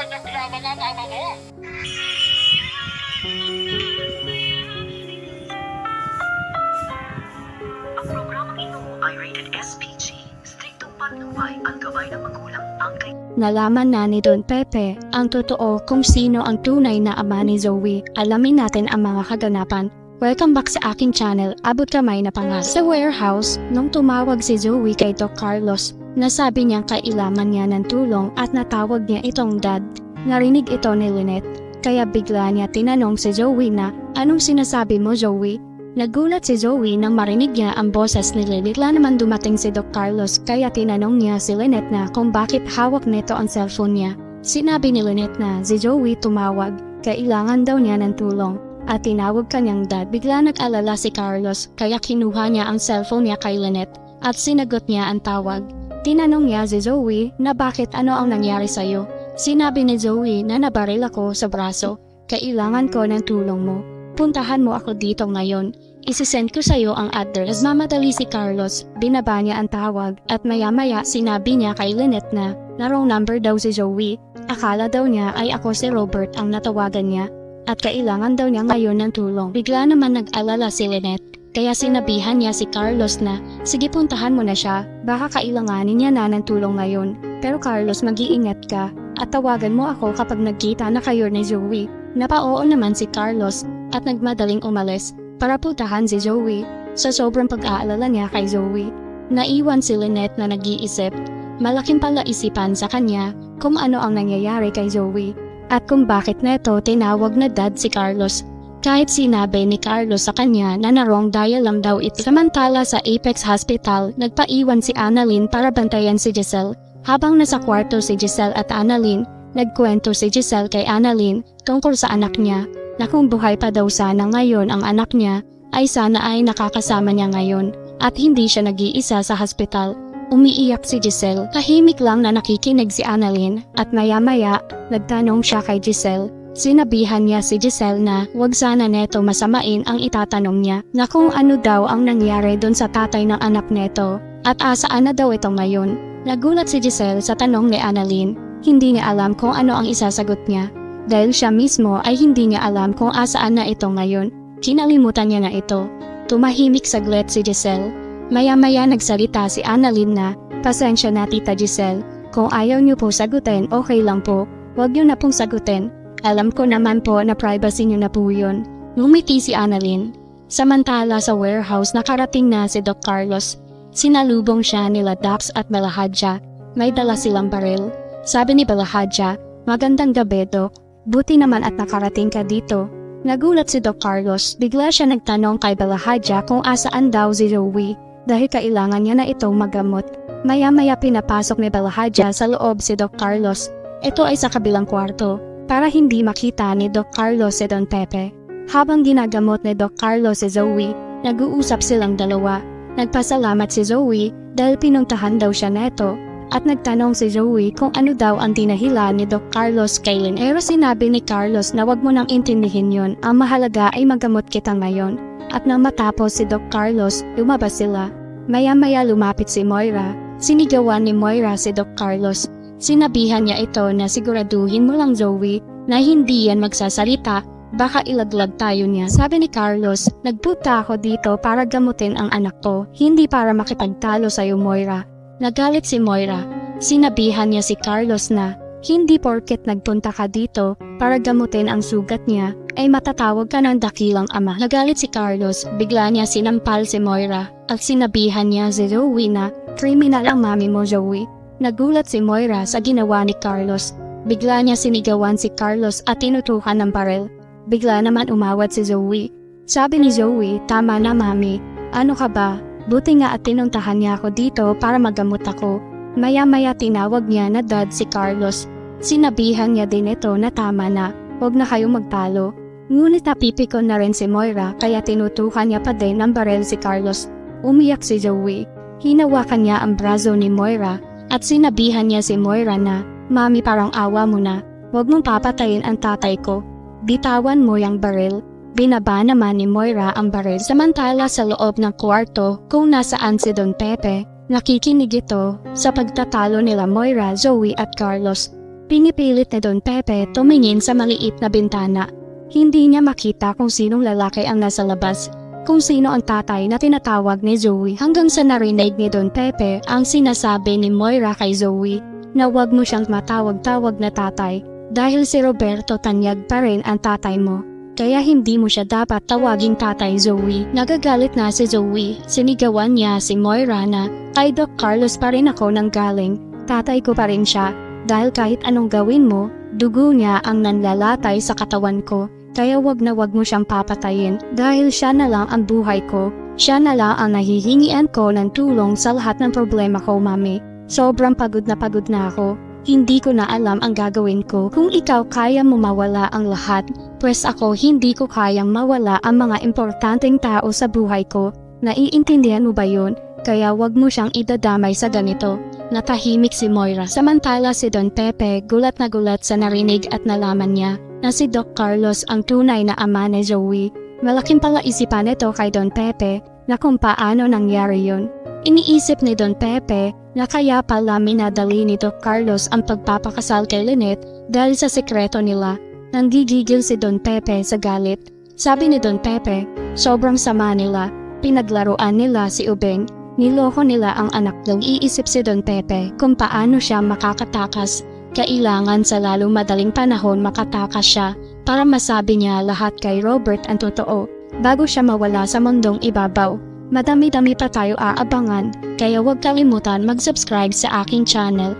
Anak lamang ang ama mo. Ang programang ito ay rated SPG. Striktong patnubay at gabay ng magulang ang Nalaman na ni Don Pepe ang totoo kung sino ang tunay na ama ni Zoe. Alamin natin ang mga kaganapan. Welcome back sa aking channel, Abot Kamay na Pangal. Sa warehouse, nung tumawag si Zoe kay Doc Carlos, nasabi niyang kailangan niya ng tulong at natawag niya itong dad. Narinig ito ni Lynette, kaya bigla niya tinanong si Zoe na, "Anong sinasabi mo, Zoe?" Nagulat si Zoe nang marinig niya ang boses ni Lynette. Bigla naman dumating si Doc Carlos kaya tinanong niya si Lynette na kung bakit hawak nito ang cellphone niya. Sinabi ni Lynette na si Zoe tumawag, kailangan daw niya ng tulong. At tinawag kanyang dad. Bigla nag-alala si Carlos kaya kinuha niya ang cellphone niya kay Lynette at sinagot niya ang tawag. Tinanong niya si Zoe na bakit ano ang nangyari sa'yo. Sinabi ni Zoe na nabaril ako sa braso. Kailangan ko ng tulong mo. Puntahan mo ako dito ngayon. Isisend ko sa'yo ang address. Mamadali si Carlos. Binaba niya ang tawag at maya-maya sinabi niya kay Lynette na wrong number daw si Zoe. Akala daw niya ay ako si Robert ang natawagan niya. At kailangan daw niya ngayon ng tulong. Bigla naman nag-alala si Lynette, kaya sinabihan niya si Carlos na, "Sige, puntahan mo na siya, baka kailanganin niya na ng tulong ngayon. Pero Carlos, mag-iingat ka, at tawagan mo ako kapag nagkita na kayo ni Zoe." Napaoo naman si Carlos at nagmadaling umalis para puntahan si Zoe. Sa sobrang pag-aalala niya kay Zoe, naiwan si Lynette na nag-iisip. Malaking palaisipan sa kanya kung ano ang nangyayari kay Zoe. At kung bakit neto tinawag na dad si Carlos. Kahit sinabi ni Carlos sa kanya na wrong dial lang daw ito. Samantala sa Apex Hospital, nagpaiwan si Annalyn para bantayan si Giselle. Habang nasa kwarto si Giselle at Annalyn, nagkwento si Giselle kay Annalyn tungkol sa anak niya na kung buhay pa daw sana ngayon ang anak niya ay sana ay nakakasama niya ngayon at hindi siya nag-iisa sa hospital. Umiiyak si Giselle. Tahimik lang na nakikinig si Annalyn at maya-maya nagtanong siya kay Giselle. Sinabihan niya si Giselle na wag sana neto masamain ang itatanong niya na kung ano daw ang nangyari dun sa tatay ng anak neto at asaan na daw ito ngayon. Nagulat si Giselle sa tanong ni Annalyn. Hindi niya alam kung ano ang isasagot niya dahil siya mismo ay hindi niya alam kung asaan na ito ngayon. Kinalimutan niya na ito. Tumahimik saglit si Giselle. Maya-maya nagsalita si Annalyn na, "Pasensya na Tita Giselle, kung ayaw niyo po sagutin, okay lang po, wag niyo na pong sagutin. Alam ko naman po na privacy niyo na po yun." Ngumiti si Annalyn. Samantala sa warehouse nakarating na si Doc Carlos. Sinalubong siya nila Dax at Balahadja. May dala silang baril. Sabi ni Balahadja, "Magandang gabi, Doc. Buti naman at nakarating ka dito." Nagulat si Doc Carlos. Bigla siya nagtanong kay Balahadja kung asaan daw si Zoe. Dahil kailangan niya na itong magamot. Maya-maya pinapasok ni Balahadja sa loob si Doc Carlos. Ito ay sa kabilang kwarto para hindi makita ni Doc Carlos si Don Pepe. Habang ginagamot ni Doc Carlos si Zoe, nag-uusap silang dalawa. Nagpasalamat si Zoe dahil pinuntahan daw siya neto at nagtanong si Zoe kung ano daw ang dinahilan ni Doc Carlos kay Lynn. Pero sinabi ni Carlos na wag mo nang intindihin yun, ang mahalaga ay magamot kita ngayon. At nang matapos si Doc Carlos, lumabas sila. Maya-maya lumapit si Moira. Sinigawan ni Moira si Doc Carlos. Sinabihan niya ito na siguraduhin mo lang Zoe na hindi yan magsasalita, baka ilaglag tayo niya. Sabi ni Carlos, "Nagpunta ako dito para gamutin ang anak ko, hindi para makipagtalo sa'yo Moira." Nagalit si Moira. Sinabihan niya si Carlos na hindi porket nagpunta ka dito para gamutin ang sugat niya ay matatawag ka ng dakilang ama. Nagalit si Carlos, bigla niya sinampal si Moira at sinabihan niya si Zoe na kriminal ang mami mo Zoe. Nagulat si Moira sa ginawa ni Carlos. Bigla niya sinigawan si Carlos at tinutukan ng baril. Bigla naman umawat si Zoe. Sabi ni Zoe, "Tama na mami, ano ka ba? Buti nga at tinuntahan niya ako dito para magamot ako." Maya-maya tinawag niya na dad si Carlos. Sinabihan niya din ito na tama na, huwag na kayong magtalo. Ngunit napipikon na rin si Moira kaya tinutukan niya pa din ng baril si Carlos. Umiyak si Zoe. Hinawakan niya ang braso ni Moira at sinabihan niya si Moira na, "Mami parang awa mo na, huwag mong papatayin ang tatay ko. Bitawan mo yung baril." Binaba naman ni Moira ang baril. Samantala sa loob ng kwarto kung nasaan si Don Pepe, nakikinig ito sa pagtatalo nila Moira, Zoe at Carlos. Pinipilit ni Don Pepe tumingin sa maliit na bintana. Hindi niya makita kung sinong lalaki ang nasa labas, kung sino ang tatay na tinatawag ni Zoe, hanggang sa narinig ni Don Pepe ang sinasabi ni Moira kay Zoe na wag mo siyang matawag-tawag na tatay dahil si Roberto Tanyag pa rin ang tatay mo. Kaya hindi mo siya dapat tawaging tatay, Zoe. Nagagalit na si Zoe. Sinigawan niya si Moira na kay Doc Carlos pa rin ako nang galing. Tatay ko pa rin siya dahil kahit anong gawin mo, dugo niya ang nanlalatay sa katawan ko. Kaya wag na wag mo siyang papatayin dahil siya na lang ang buhay ko. Siya na lang ang nahihingian ko ng tulong sa lahat ng problema ko, Mami. Sobrang pagod na ako. Hindi ko na alam ang gagawin ko. Kung ikaw kaya mo mawala ang lahat, pues ako hindi ko kayang mawala ang mga importanteng tao sa buhay ko. Naiintindihan mo ba yun? Kaya wag mo siyang idadamay sa ganito. Natahimik si Moira. Samantala si Don Pepe gulat na gulat sa narinig at nalaman niya na si Doc Carlos ang tunay na ama ni Zoe. Malaking palaisipan nito kay Don Pepe na kung paano nangyari yun. Iniisip ni Don Pepe na kaya pala minadali ni Doc Carlos ang pagpapakasal kay Lynette dahil sa sekreto nila. Nanggigigil si Don Pepe sa galit. Sabi ni Don Pepe, sobrang sama nila. Pinaglaruan nila si Ubeng. Niloko nila ang anak daw. Iisip si Don Pepe kung paano siya makakatakas. Kailangan sa lalong madaling panahon makatakas siya para masabi niya lahat kay Robert ang totoo bago siya mawala sa mundong ibabaw. Madami-dami pa tayo aabangan, kaya huwag kalimutan mag-subscribe sa aking channel.